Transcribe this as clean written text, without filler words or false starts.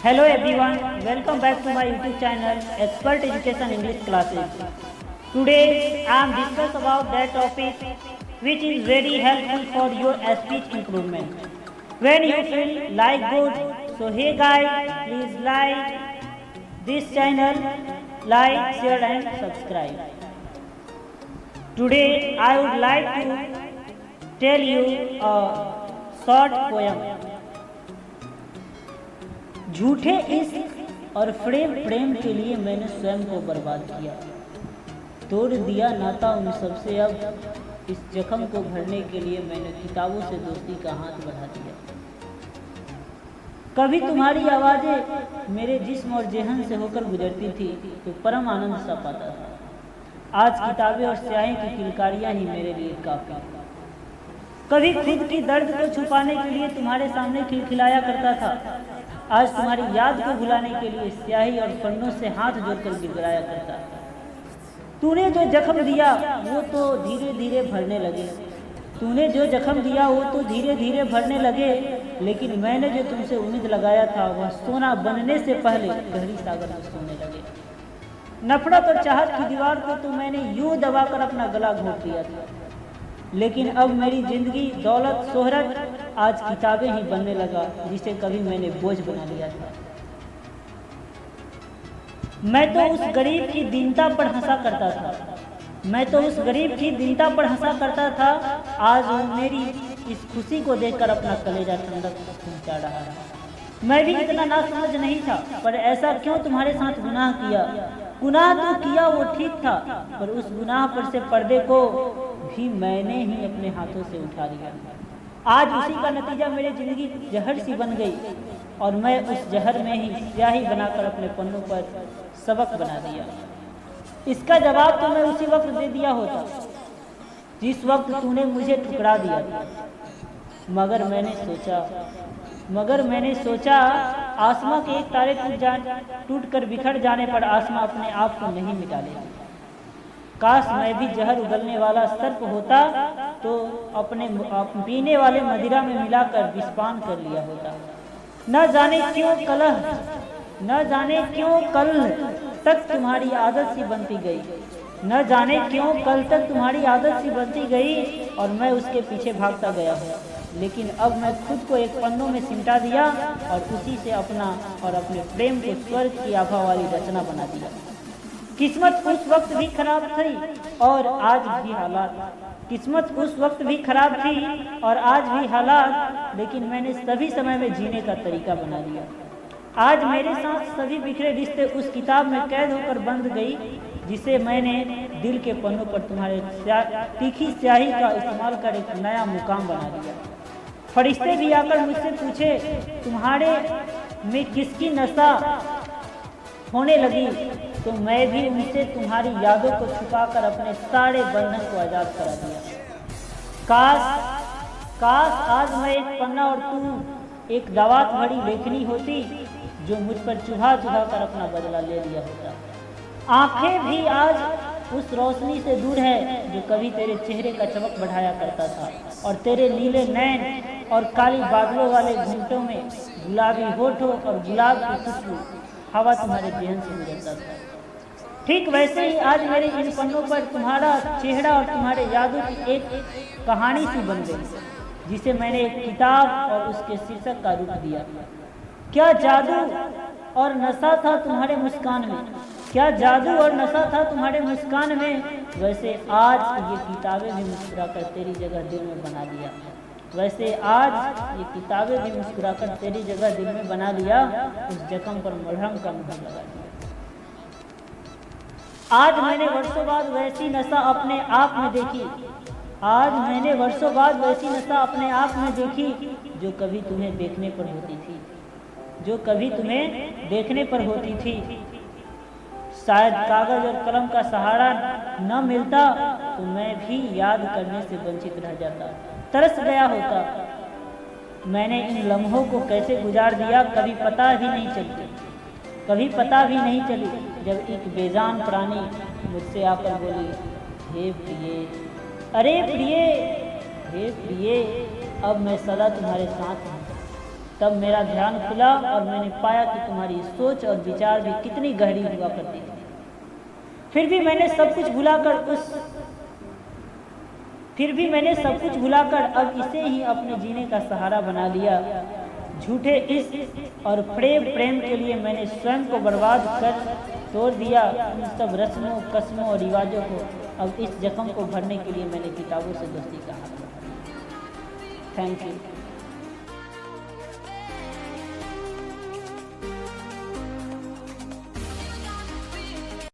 Hello everyone, welcome back to my YouTube channel Expert Education English Classes. Today I am discuss about that topic which is very helpful for your speech improvement. When you feel like good, so hey guys, please like this channel, like, share and subscribe. Today I would like to tell you a short poem. झूठे इश्क और प्रेम के लिए मैंने स्वयं को बर्बाद किया, तोड़ दिया नाता उन सबसे। अब इस जख्म को भरने के लिए मैंने किताबों से दोस्ती का हाथ बढ़ा दिया। कभी तुम्हारी आवाज़ें मेरे जिस्म और जेहन से होकर गुजरती थी तो परम आनंद सा पाता था। आज किताबें और स्याही की किलकारियाँ ही मेरे लिए काफ़ी। कभी खुद की दर्द को छुपाने के लिए तुम्हारे सामने खिलखिलाया करता था, आज तुम्हारी याद को भुलाने के लिए स्याही और पन्नों से हाथ जोड़कर गिड़गिड़ाया करता है। तूने जो जख्म दिया वो तो धीरे धीरे भरने लगे, तूने जो जख्म दिया वो तो धीरे धीरे भरने लगे, लेकिन मैंने जो तुमसे उम्मीद लगाया था वह सोना बनने से पहले गहरी सागर में सोने लगे। नफरत और चाहत की दीवार को तो मैंने यूं दबाकर अपना गला घोट दिया था, लेकिन अब मेरी जिंदगी, दौलत, शोहरत आज किताबें ही बनने लगा जिसे कभी मैंने बोझ बना लिया था। मैं तो उस गरीब की दीनता पर हंसा करता था, मैं तो उस गरीब की दीनता पर हंसा करता था। आज वो मेरी इस खुशी को देखकर अपना कलेजा ठंडक पहुंचा रहा है। मैं भी इतना नासमझ नहीं था, पर ऐसा क्यों तुम्हारे साथ गुनाह किया। गुनाह तो किया वो ठीक था, पर उस गुनाह पर से पर्दे को भी मैंने ही अपने हाथों से उठा लिया। आज उसी का नतीजा मेरी जिंदगी जहर सी बन गई और मैं उस जहर में ही स्याही बनाकर अपने पन्नों पर सबक बना दिया। इसका जवाब तो मैं उसी वक्त दे दिया होता जिस वक्त तूने मुझे ठुकरा दिया था। मगर मैंने सोचा आसमां के एक तारे टूट कर बिखर जाने पर आसमां अपने आप को नहीं मिटा लेती। काश मैं भी जहर उगलने वाला सर्प होता तो अपने पीने वाले मदिरा में मिलाकर विषपान कर लिया होता। न जाने क्यों कल तक तुम्हारी आदत सी बनती गई, न जाने क्यों कल तक तुम्हारी आदत सी बनती गई और मैं उसके पीछे भागता गया हूँ। लेकिन अब मैं खुद को एक पन्नों में सिमटा दिया और उसी से अपना और अपने प्रेम को स्वर्ग की आभा वाली रचना बना दिया। किस्मत उस वक्त भी खराब थी और आज भी हालात, किस्मत उस वक्त भी खराब थी और आज भी हालात, लेकिन मैंने सभी समय में जीने का तरीका बना लिया। आज मेरे साथ सभी बिखरे रिश्ते उस किताब में कैद होकर बंद गई जिसे मैंने दिल के पन्नों पर तुम्हारे तीखी स्याही का इस्तेमाल कर एक नया मुकाम बना दिया। फरिश्ते भी आकर मुझसे पूछे तुम्हारे में किसकी नशा होने लगी, तो मैं भी उनसे तुम्हारी यादों को छुपाकर अपने सारे बंधन को आज़ाद करा दिया। काश आज मैं एक पन्ना और तू एक दवात भरी लेखनी होती जो मुझ पर चुभा कर अपना बदला ले लिया होता। आंखें भी आज उस रोशनी से दूर है जो कभी तेरे चेहरे का चमक बढ़ाया करता था, और तेरे नीले नैन और काली बादलों वाले घूंटों में गुलाबी होठों और गुलाब की खुशबू हवा तुम्हारे जेहन से गुजरता था। ठीक वैसे ही आज मेरे इन पन्नों पर तुम्हारा चेहरा और तुम्हारे यादों की एक कहानी सी बन गई जिसे मैंने एक किताब और उसके शीर्षक का रूप दिया। क्या जादू और नशा था तुम्हारे मुस्कान में, क्या जादू और नशा था तुम्हारे मुस्कान में। वैसे आज ये किताबें भी मुस्कुराकर तेरी जगह दिल में बना दिया, वैसे आज ये किताबें भी मुस्कुराकर तेरी जगह दिल में बना लिया। उस जख्म पर मरहम का मुहर लगा दिया। आज मैंने वर्षों बाद वैसी नशा अपने आप में देखी, आज मैंने वर्षों बाद वैसी नशा अपने आप में देखी जो कभी तुम्हें देखने पर होती थी, जो कभी तुम्हें देखने पर होती थी। शायद कागज और कलम का सहारा न मिलता तो मैं भी याद करने से वंचित रह जाता, तरस गया होता। मैंने इन लम्हों को कैसे गुजार दिया कभी पता भी नहीं चली जब एक बेजान प्राणी मुझसे आकर बोली, हे प्रिय, अरे प्रिय, हे प्रिय, अब मैं सदा तुम्हारे साथ हूँ। तब मेरा ध्यान खुला और मैंने पाया कि तुम्हारी सोच और विचार भी कितनी गहरी हुआ करती थी। फिर भी मैंने सब कुछ भुलाकर अब इसे ही अपने जीने का सहारा बना लिया। झूठे इश्क और प्रेम के लिए मैंने स्वयं को बर्बाद कर तोड़ दिया। उन सब रस्मों कस्मों और रिवाजों को अब इस जख्म को भरने के लिए मैंने किताबों से दोस्ती का हाथ पकड़ा। Thank you.